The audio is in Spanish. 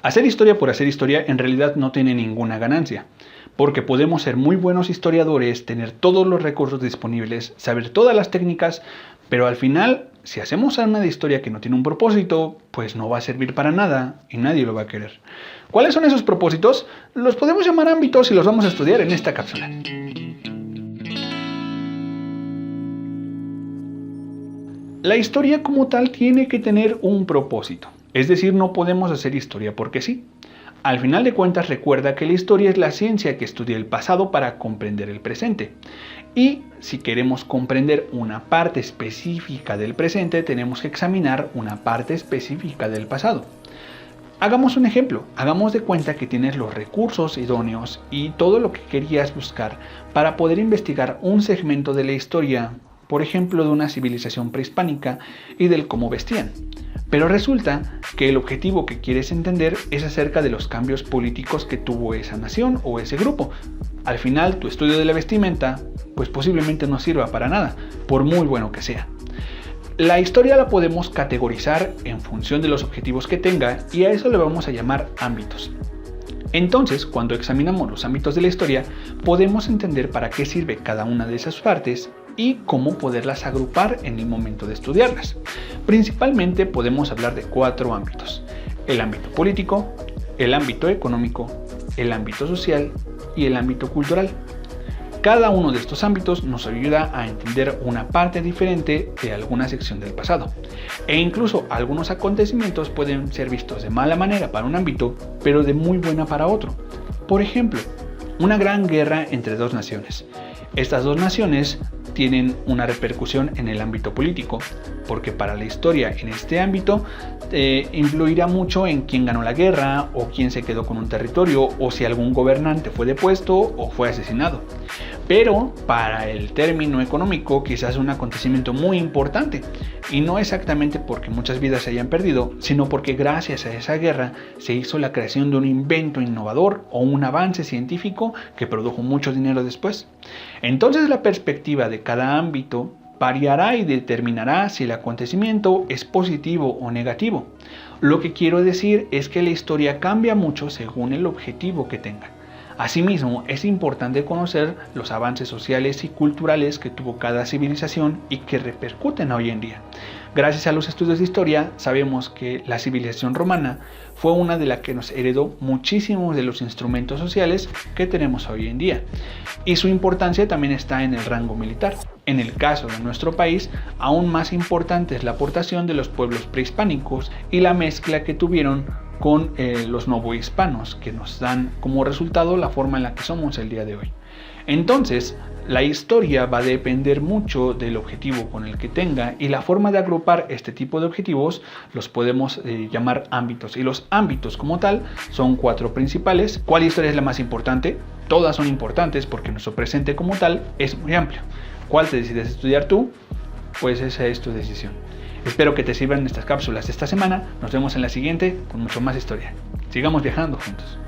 Hacer historia por hacer historia en realidad no tiene ninguna ganancia, porque podemos ser muy buenos historiadores, tener todos los recursos disponibles, saber todas las técnicas, pero al final, si hacemos una de historia que no tiene un propósito, pues no va a servir para nada y nadie lo va a querer. ¿Cuáles son esos propósitos? Los podemos llamar ámbitos y los vamos a estudiar en esta cápsula. La historia como tal tiene que tener un propósito. Es decir, no podemos hacer historia porque sí. Al final de cuentas, recuerda que la historia es la ciencia que estudia el pasado para comprender el presente. Y si queremos comprender una parte específica del presente, tenemos que examinar una parte específica del pasado. Hagamos un ejemplo. Hagamos de cuenta que tienes los recursos idóneos y todo lo que querías buscar para poder investigar un segmento de la historia, por ejemplo, de una civilización prehispánica y del cómo vestían. Pero resulta que el objetivo que quieres entender es acerca de los cambios políticos que tuvo esa nación o ese grupo. Al final, tu estudio de la vestimenta, pues posiblemente no sirva para nada, por muy bueno que sea. La historia la podemos categorizar en función de los objetivos que tenga y a eso le vamos a llamar ámbitos. Entonces, cuando examinamos los ámbitos de la historia, podemos entender para qué sirve cada una de esas partes y cómo poderlas agrupar en el momento de estudiarlas. Principalmente podemos hablar de 4 ámbitos: el ámbito político, el ámbito económico, el ámbito social y el ámbito cultural. Cada uno de estos ámbitos nos ayuda a entender una parte diferente de alguna sección del pasado. E incluso algunos acontecimientos pueden ser vistos de mala manera para un ámbito, pero de muy buena para otro. Por ejemplo, una gran guerra entre 2 naciones. Estas 2 naciones tienen una repercusión en el ámbito político, porque para la historia en este ámbito influirá mucho en quién ganó la guerra o quién se quedó con un territorio o si algún gobernante fue depuesto o fue asesinado. Pero para el término económico quizás es un acontecimiento muy importante y no exactamente porque muchas vidas se hayan perdido, sino porque gracias a esa guerra se hizo la creación de un invento innovador o un avance científico que produjo mucho dinero después. Entonces la perspectiva de cada ámbito variará y determinará si el acontecimiento es positivo o negativo. Lo que quiero decir es que la historia cambia mucho según el objetivo que tenga. Asimismo, es importante conocer los avances sociales y culturales que tuvo cada civilización y que repercuten hoy en día. Gracias a los estudios de historia, sabemos que la civilización romana fue una de las que nos heredó muchísimos de los instrumentos sociales que tenemos hoy en día. Y su importancia también está en el rango militar. En el caso de nuestro país, aún más importante es la aportación de los pueblos prehispánicos y la mezcla que tuvieron con los novohispanos, que nos dan como resultado la forma en la que somos el día de hoy. Entonces, la historia va a depender mucho del objetivo con el que tenga y la forma de agrupar este tipo de objetivos los podemos llamar ámbitos. Y los ámbitos como tal son 4 principales. ¿Cuál historia es la más importante? Todas son importantes porque nuestro presente como tal es muy amplio. ¿Cuál te decides estudiar tú? Pues esa es tu decisión. Espero que te sirvan estas cápsulas de esta semana. Nos vemos en la siguiente con mucho más historia. Sigamos viajando juntos.